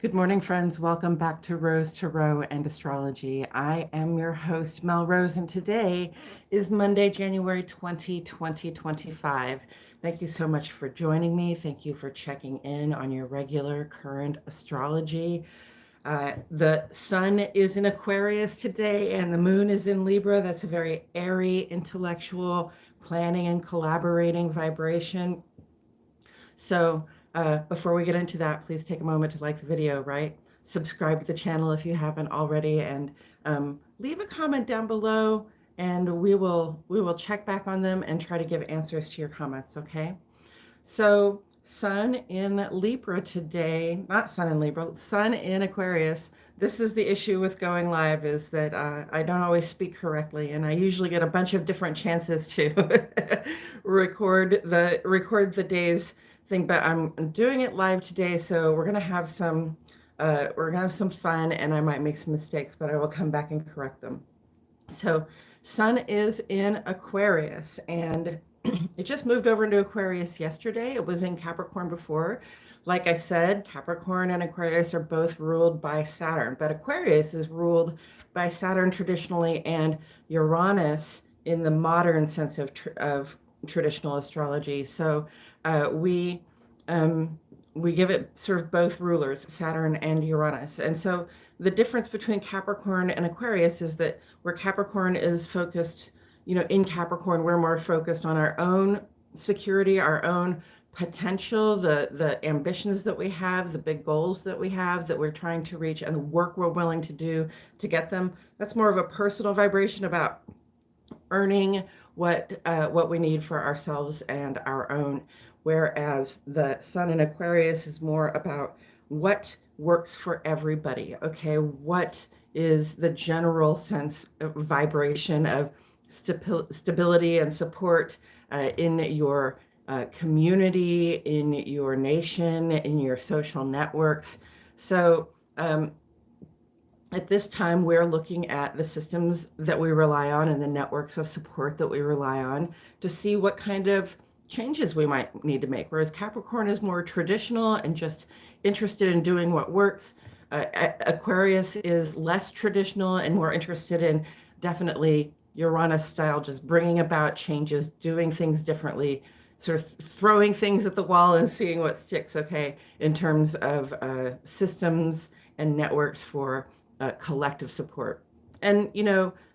Good morning, friends. Welcome back to Rose Tarot and Astrology. I am your host, Mel Rose, and today is Monday, January 20, 2025. Thank you so much for joining me. Thank you for checking in on your regular current astrology. The sun is in Aquarius today, and the moon is in Libra. That's a very airy, intellectual, planning and collaborating vibration. So before we get into that, please take a moment to like the video, right? Subscribe to the channel if you haven't already, and leave a comment down below, and we will check back on them and try to give answers to your comments, okay? So Sun in Libra today, not Sun in Libra, Sun in Aquarius. This is the issue with going live, is that I don't always speak correctly, and I usually get a bunch of different chances to record the day's thing, but I'm doing it live today, so we're gonna have some fun, and I might make some mistakes, but I will come back and correct them. So Sun is in Aquarius, and it just moved over into Aquarius yesterday. It was in Capricorn before. Like I said, Capricorn and Aquarius are both ruled by Saturn, but Aquarius is ruled by Saturn traditionally and Uranus in the modern sense of traditional astrology. So we give it sort of both rulers, Saturn and Uranus. And so the difference between Capricorn and Aquarius is that where Capricorn is focused, in Capricorn, we're more focused on our own security, our own potential, the ambitions that we have, the big goals that we have that we're trying to reach, and the work we're willing to do to get them. That's more of a personal vibration about earning what we need for ourselves and our own. Whereas the Sun in Aquarius is more about what works for everybody. Okay, what is the general sense of vibration of stability and support in your community, in your nation, in your social networks. So at this time, we're looking at the systems that we rely on and the networks of support that we rely on to see what kind of changes we might need to make. Whereas Capricorn is more traditional and just interested in doing what works. Aquarius is less traditional and more interested in definitely Uranus style, just bringing about changes, doing things differently, sort of throwing things at the wall and seeing what sticks, okay, in terms of systems and networks for collective support. And,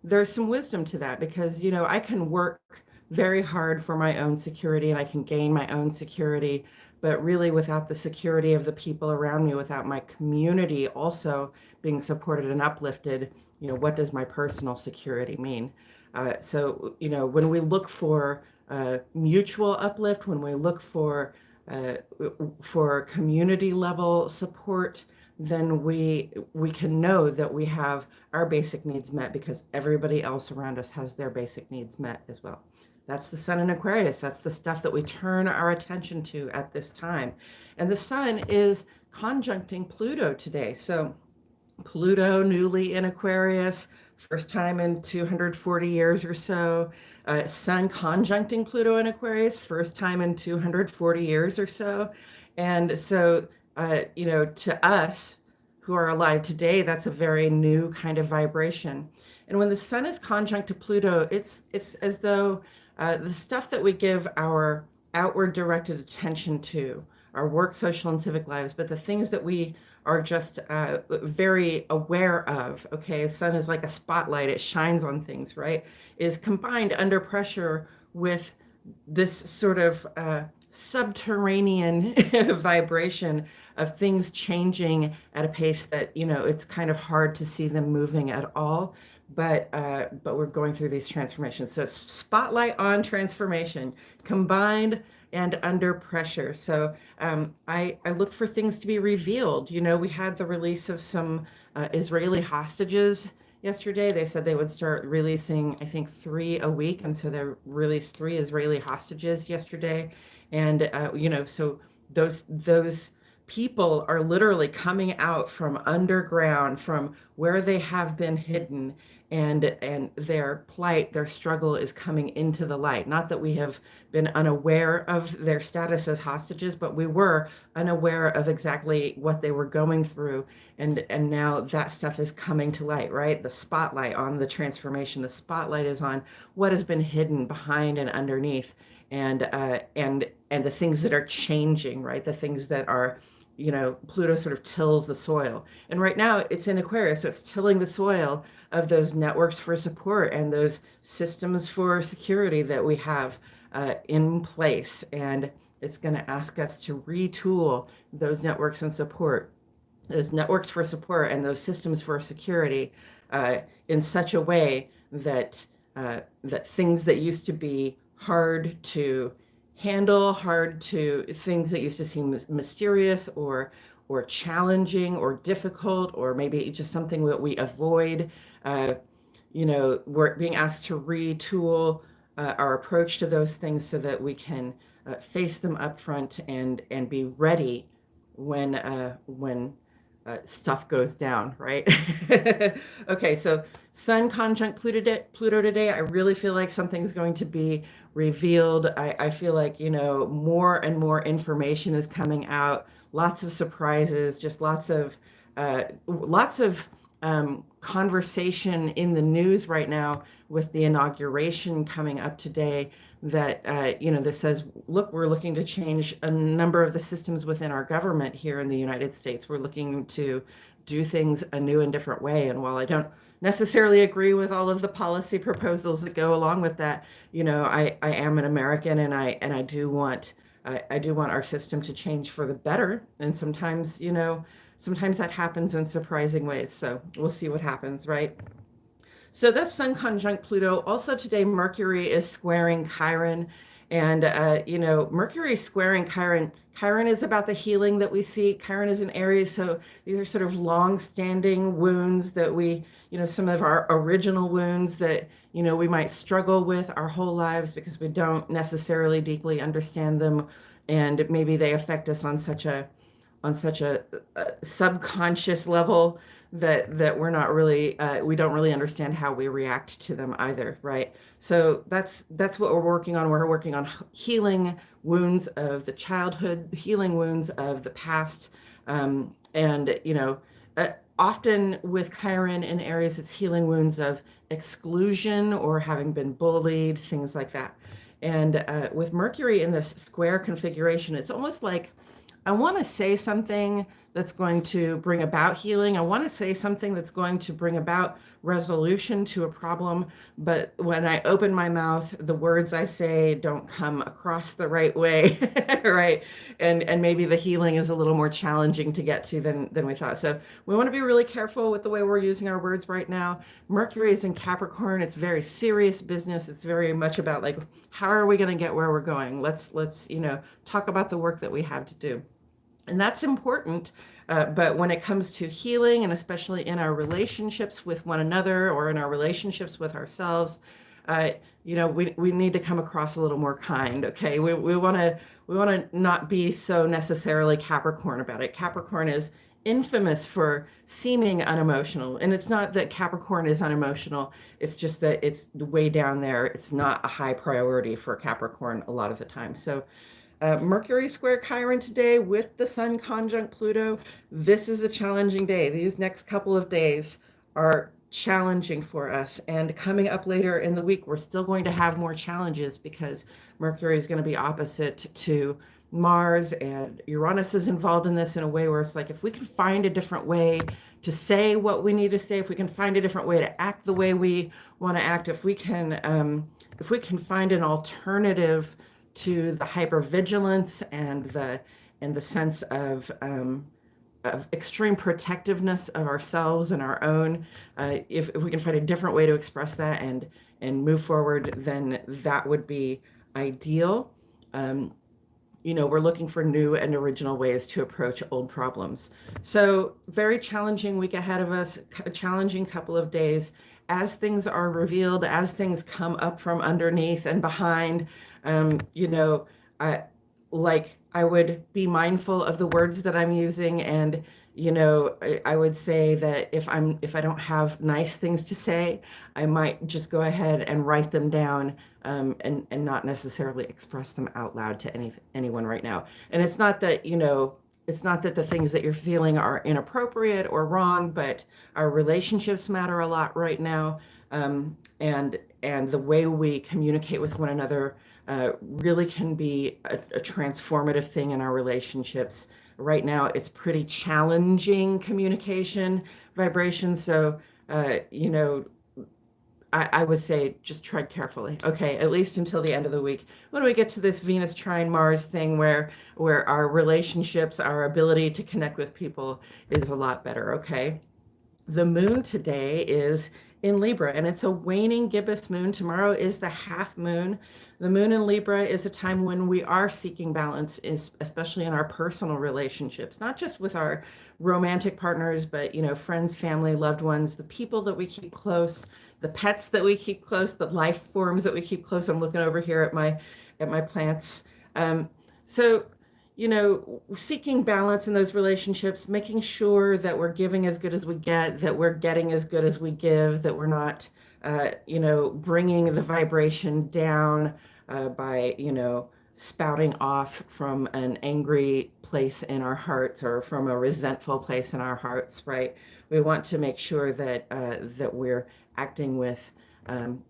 there's some wisdom to that because, I can work very hard for my own security and I can gain my own security, but really without the security of the people around me, without my community also being supported and uplifted, what does my personal security mean? So, when we look for mutual uplift, when we look for community level support, then we can know that we have our basic needs met because everybody else around us has their basic needs met as well. That's the Sun in Aquarius. That's the stuff that we turn our attention to at this time. And the Sun is conjuncting Pluto today. So Pluto newly in Aquarius, first time in 240 years or so. Sun conjuncting Pluto in Aquarius, first time in 240 years or so. And so, to us who are alive today, that's a very new kind of vibration. And when the Sun is conjunct to Pluto, it's as though the stuff that we give our outward directed attention to, our work, social, and civic lives, but the things that we are just very aware of, okay, the Sun is like a spotlight, it shines on things, right, is combined under pressure with this sort of subterranean vibration of things changing at a pace that, it's kind of hard to see them moving at all. But we're going through these transformations. So it's spotlight on transformation combined and under pressure. So I look for things to be revealed. We had the release of some Israeli hostages yesterday. They said they would start releasing, I think, 3 a week. And so they released 3 Israeli hostages yesterday. And, so those people are literally coming out from underground, from where they have been hidden, and their plight, their struggle is coming into the light. Not that we have been unaware of their status as hostages, but we were unaware of exactly what they were going through, and now that stuff is coming to light, right? The spotlight on the transformation, the spotlight is on what has been hidden behind and underneath, and the things that are changing, right? The things that are, Pluto sort of tills the soil. And right now it's in Aquarius, so it's tilling the soil of those networks for support and those systems for security that we have in place. And it's going to ask us to retool those networks and support, those networks for support and those systems for security in such a way that that things that used to be hard to handle, things that used to seem mysterious or challenging or difficult, or maybe just something that we avoid. We're being asked to retool our approach to those things so that we can face them up front and be ready when stuff goes down, right? Okay, so Sun conjunct Pluto today. I really feel like something's going to be revealed. I feel like, more and more information is coming out. Lots of surprises, just lots of conversation in the news right now with the inauguration coming up today that, this says, look, we're looking to change a number of the systems within our government here in the United States. We're looking to do things a new and different way. And while I don't necessarily agree with all of the policy proposals that go along with that, I am an American, and I do want our system to change for the better. And sometimes that happens in surprising ways. So we'll see what happens, right? So that's Sun conjunct Pluto. Also today, Mercury is squaring Chiron. And, Mercury squaring Chiron. Chiron is about the healing that we see. Chiron is in Aries. So these are sort of long-standing wounds that some of our original wounds that, we might struggle with our whole lives because we don't necessarily deeply understand them. And maybe they affect us on such a subconscious level that we're not really we don't really understand how we react to them either, right? So that's what we're working on. We're working on healing wounds of the childhood, healing wounds of the past, often with Chiron in Aries, it's healing wounds of exclusion or having been bullied, things like that. And with Mercury in this square configuration, it's almost like I want to say something that's going to bring about healing. I want to say something that's going to bring about resolution to a problem. But when I open my mouth, the words I say don't come across the right way, right? And maybe the healing is a little more challenging to get to than we thought. So we want to be really careful with the way we're using our words right now. Mercury is in Capricorn. It's very serious business. It's very much about like, how are we going to get where we're going? Let's talk about the work that we have to do. And that's important, but when it comes to healing, and especially in our relationships with one another or in our relationships with ourselves, we need to come across a little more kind. Okay, we want to not be so necessarily Capricorn about it. Capricorn is infamous for seeming unemotional, and it's not that Capricorn is unemotional. It's just that it's way down there. It's not a high priority for Capricorn a lot of the time. So. Mercury square Chiron today with the Sun conjunct Pluto. This is a challenging day. These next couple of days are challenging for us. And coming up later in the week, we're still going to have more challenges because Mercury is going to be opposite to Mars, and Uranus is involved in this in a way where it's like, if we can find a different way to say what we need to say, if we can find a different way to act the way we want to act, if we can find an alternative to the hypervigilance and the sense of extreme protectiveness of ourselves and our own. If we can find a different way to express that and move forward, then that would be ideal. We're looking for new and original ways to approach old problems. So very challenging week ahead of us, a challenging couple of days. As things are revealed, as things come up from underneath and behind, I would be mindful of the words that I'm using, and I would say that if I don't have nice things to say, I might just go ahead and write them down, and not necessarily express them out loud to anyone right now. And it's not that the things that you're feeling are inappropriate or wrong, but our relationships matter a lot right now, and the way we communicate with one another really can be a transformative thing in our relationships. Right now, it's pretty challenging communication vibration. So, uh, you know, I would say just tread carefully. Okay, at least until the end of the week. When we get to this Venus trine Mars thing where our relationships, our ability to connect with people is a lot better, okay? The moon today is in Libra, and it's a waning gibbous moon. Tomorrow is the half moon. The moon in Libra is a time when we are seeking balance, especially in our personal relationships, not just with our romantic partners, but friends, family, loved ones, the people that we keep close, the pets that we keep close, the life forms that we keep close. I'm looking over here at my plants. So seeking balance in those relationships, making sure that we're giving as good as we get, that we're getting as good as we give, that we're not, bringing the vibration down by, spouting off from an angry place in our hearts or from a resentful place in our hearts, right? We want to make sure that we're acting with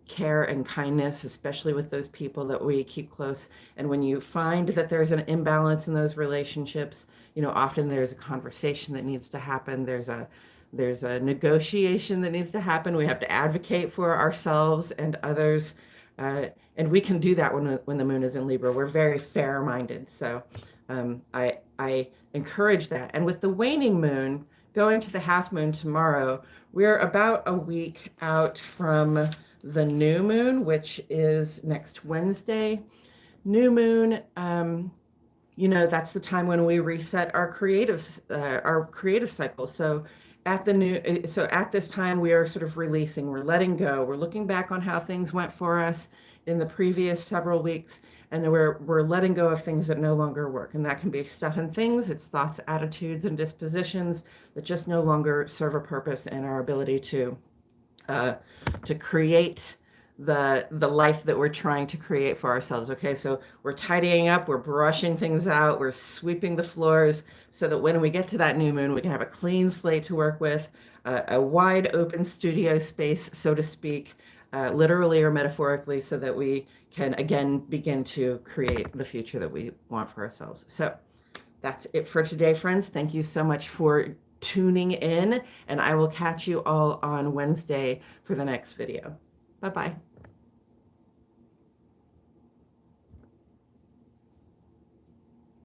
care and kindness, especially with those people that we keep close. And when you find that there's an imbalance in those relationships, often there's a conversation that needs to happen. There's a negotiation that needs to happen. We have to advocate for ourselves and others. And we can do that when the moon is in Libra. We're very fair-minded. So I encourage that. And with the waning moon going to the half moon tomorrow, we're about a week out from the new moon, which is next Wednesday. New moon, that's the time when we reset our creative cycle. So at this time, we are sort of releasing, we're letting go, we're looking back on how things went for us in the previous several weeks, and we're letting go of things that no longer work. And that can be stuff and things, it's thoughts, attitudes, and dispositions that just no longer serve a purpose in our ability to create the life that we're trying to create for ourselves. Okay, so we're tidying up, we're brushing things out, we're sweeping the floors so that when we get to that new moon, we can have a clean slate to work with, a wide open studio space, so to speak, literally or metaphorically, so that we can again begin to create the future that we want for ourselves. So that's it for today, friends. Thank you so much for tuning in, and I will catch you all on Wednesday for the next video. Bye-bye.